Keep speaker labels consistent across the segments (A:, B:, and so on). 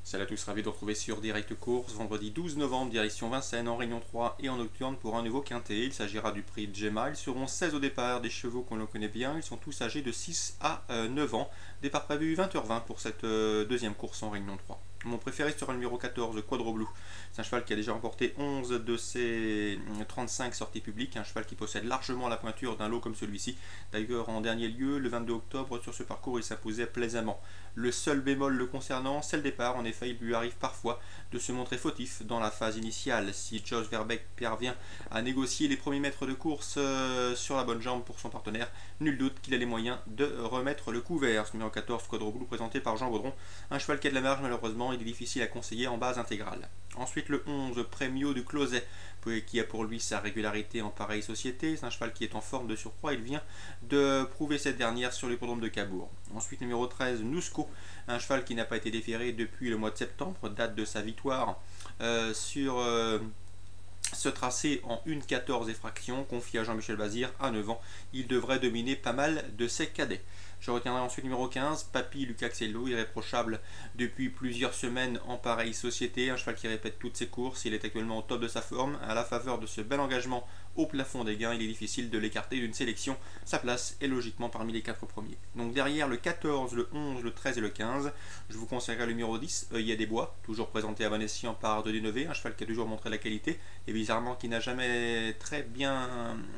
A: Salut à tous, ravi de vous retrouver sur Direct Course, vendredi 12 novembre, direction Vincennes, en Réunion 3 et en nocturne pour un nouveau quintet. Il s'agira du prix de Gemma. Ils seront 16 au départ, des chevaux qu'on le connaît bien. Ils sont tous âgés de 6 à 9 ans. Départ prévu 20h20 pour cette deuxième course en Réunion 3. Mon préféré sera le numéro 14, Quadro Blue. C'est un cheval qui a déjà remporté 11 de ses 35 sorties publiques. Un cheval qui possède largement la pointure d'un lot comme celui-ci. D'ailleurs, en dernier lieu, le 22 octobre, sur ce parcours, il s'imposait plaisamment. Le seul bémol le concernant, c'est le départ. En effet, il lui arrive parfois de se montrer fautif dans la phase initiale. Si Josh Verbeek parvient à négocier les premiers mètres de course sur la bonne jambe pour son partenaire, nul doute qu'il a les moyens de remettre le couvert. Ce numéro 14, Quadro Blue, présenté par Jean Baudron. Un cheval qui a de la marge, malheureusement, il est difficile à conseiller en base intégrale. Ensuite, le 11, Premio du Closet, qui a pour lui sa régularité en pareille société. C'est un cheval qui est en forme de surcroît. Il vient de prouver cette dernière sur l'hippodrome de Cabourg. Ensuite, numéro 13, Nusco, un cheval qui n'a pas été déféré depuis le mois de septembre, date de sa victoire sur ce tracé en 1,14 et fraction, confié à Jean-Michel Bazir à 9 ans. Il devrait dominer pas mal de ses cadets. Je retiendrai ensuite numéro 15, Papy Lucaxello, irréprochable depuis plusieurs semaines en pareille société. Un cheval qui répète toutes ses courses. Il est actuellement au top de sa forme. À la faveur de ce bel engagement au plafond des gains, il est difficile de l'écarter d'une sélection. Sa place est logiquement parmi les 4 premiers. Donc derrière le 14, le 11, le 13 et le 15, je vous conseillerais le numéro 10, Œillet des Bois, toujours présenté à bon escient par De Dénové, un cheval qui a toujours montré la qualité et bizarrement qui n'a jamais très bien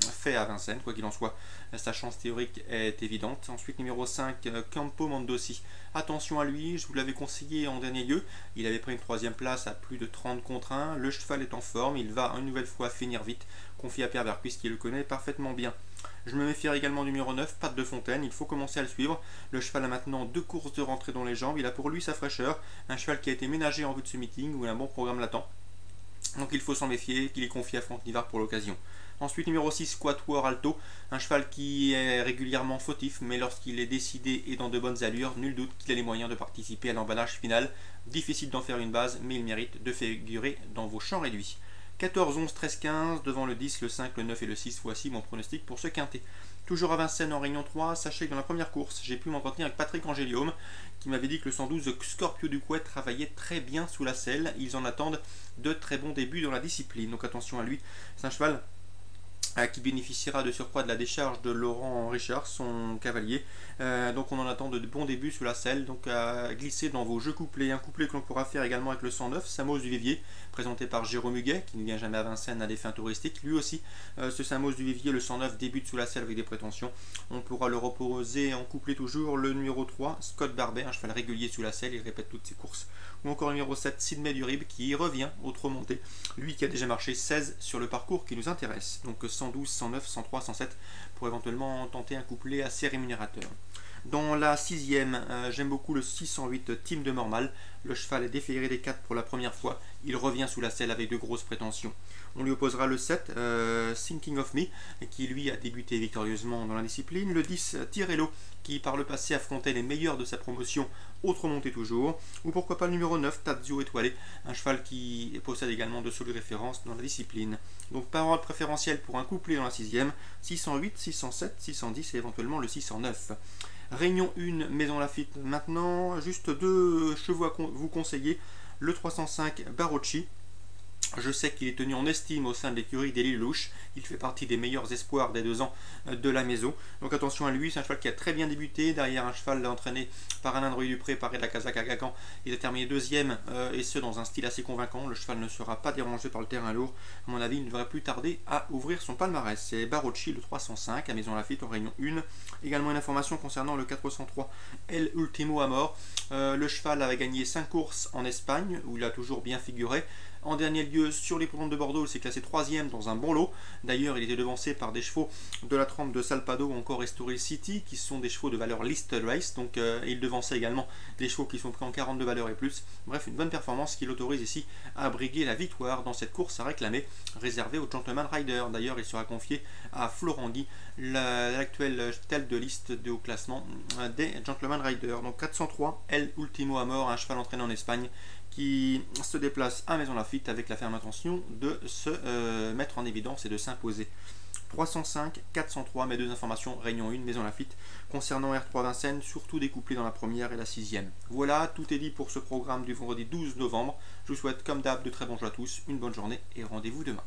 A: fait à Vincennes, quoi qu'il en soit. Sa chance théorique est évidente. Ensuite, numéro 5, Campo Mondossi. Attention à lui, je vous l'avais conseillé en dernier lieu. Il avait pris une 3ème place à plus de 30 contre 1. Le cheval est en forme, il va une nouvelle fois finir vite. Confié à Pierre Vercuis qui le connaît parfaitement bien. Je me méfierai également du numéro 9, Patte de Fontaine. Il faut commencer à le suivre. Le cheval a maintenant 2 courses de rentrée dans les jambes. Il a pour lui sa fraîcheur. Un cheval qui a été ménagé en vue de ce meeting où il a un bon programme l'attend. Donc il faut s'en méfier, qu'il est confié à Franck Nivard pour l'occasion. Ensuite, numéro 6, Quatuor Alto, un cheval qui est régulièrement fautif, mais lorsqu'il est décidé et dans de bonnes allures, nul doute qu'il a les moyens de participer à l'emballage final. Difficile d'en faire une base, mais il mérite de figurer dans vos champs réduits. 14, 11, 13, 15, devant le 10, le 5, le 9 et le 6, voici mon pronostic pour ce quintet. Toujours à Vincennes en Réunion 3, sachez que dans la première course, j'ai pu m'entretenir avec Patrick Angélium, qui m'avait dit que le 112 Scorpio du Couet travaillait très bien sous la selle. Ils en attendent de très bons débuts dans la discipline, donc attention à lui. C'est un cheval qui bénéficiera de surcroît de la décharge de Laurent Richard, son cavalier. Donc on en attend de bons débuts sous la selle, donc à glisser dans vos jeux couplés. Un couplet que l'on pourra faire également avec le 109, Samos du Vivier, présenté par Jérôme Huguet, qui ne vient jamais à Vincennes à des fins touristiques. Lui aussi, ce Samos du Vivier, le 109, débute sous la selle avec des prétentions. On pourra le reposer en couplet toujours. Le numéro 3, Scott Barbet, un cheval régulier sous la selle, il répète toutes ses courses. Ou encore le numéro 7, Sidney Durib, qui revient au trop monté. Lui qui a déjà marché 16 sur le parcours qui nous intéresse. Donc 112, 109, 103, 107 pour éventuellement tenter un couplet assez rémunérateur. Dans la 6ème, j'aime beaucoup le 608 Team de Mormal. Le cheval est déféré des 4 pour la première fois. Il revient sous la selle avec de grosses prétentions. On lui opposera le 7, Thinking of Me, qui lui a débuté victorieusement dans la discipline. Le 10, Tirello, qui par le passé affrontait les meilleurs de sa promotion, autre montée toujours. Ou pourquoi pas le numéro 9, Tazio Étoilé, un cheval qui possède également de solides références dans la discipline. Donc par ordre préférentiel pour un couplet dans la 6ème, 608, 607, 610 et éventuellement le 609. Réunion 1, Maison Lafitte maintenant, juste 2 chevaux à vous conseiller. Le 305 Barocci. Je sais qu'il est tenu en estime au sein de l'écurie des Lelouch. Il fait partie des meilleurs espoirs des 2 ans de la maison. Donc attention à lui, c'est un cheval qui a très bien débuté. Derrière un cheval entraîné par Alain Druy-Dupré, paré de la Casaque à Cacan. Il a terminé 2ème et ce dans un style assez convaincant. Le cheval ne sera pas dérangé par le terrain lourd. À mon avis, il ne devrait plus tarder à ouvrir son palmarès. C'est Barocci, le 305 à Maison Lafitte en Réunion 1. Également une information concernant le 403 El Ultimo Amor. Le cheval avait gagné 5 courses en Espagne où il a toujours bien figuré. En dernier lieu, sur l'hippodrome de Bordeaux, il s'est classé 3ème dans un bon lot. D'ailleurs, il était devancé par des chevaux de la trempe de Salpado ou encore Estoril City, qui sont des chevaux de valeur List Race. Donc, il devançait également des chevaux qui sont pris en 42 valeurs et plus. Bref, une bonne performance qui l'autorise ici à briguer la victoire dans cette course à réclamer, réservée au Gentleman Rider. D'ailleurs, il sera confié à Florent Guy, l'actuel tête de liste de haut classement des Gentleman Rider. Donc, 403, El Ultimo Amor, un cheval entraîné en Espagne, qui se déplace à Maison Lafitte avec la ferme intention de se mettre en évidence et de s'imposer. 305, 403, mes deux informations, Réunion 1, Maison Lafitte. Concernant R3 Vincennes, surtout découplé dans la première et la sixième. Voilà, tout est dit pour ce programme du vendredi 12 novembre. Je vous souhaite comme d'hab de très bons jeux à tous, une bonne journée et rendez-vous demain.